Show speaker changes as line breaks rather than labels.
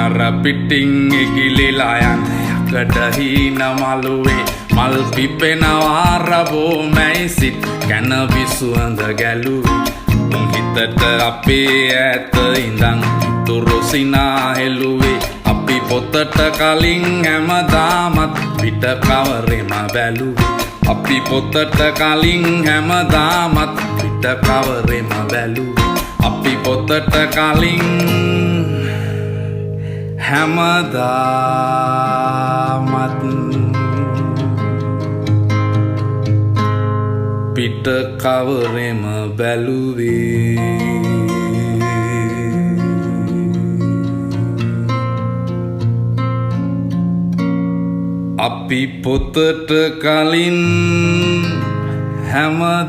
අර පිටින් ඉගිලිලා යන යකඩහීන මළුවේ මල් පිපෙනවා රබෝ මැයිසිත් කැන විසුවඳ ගැලුවේ හිතට අපේ ඇත ඉඳන් තුරුසිනා හෙළුවේ අපි පොතට කලින් හැමදාමත් පිට කවරෙම බැලුවේ අපි පොතට කලින් හැමදාමත් පිට කවරෙම බැලුවේ අපි පොතට කලින් හැමදාමත් පිට කවරෙම බැලුවේ අපි පොතට කලින් හැමදාමත්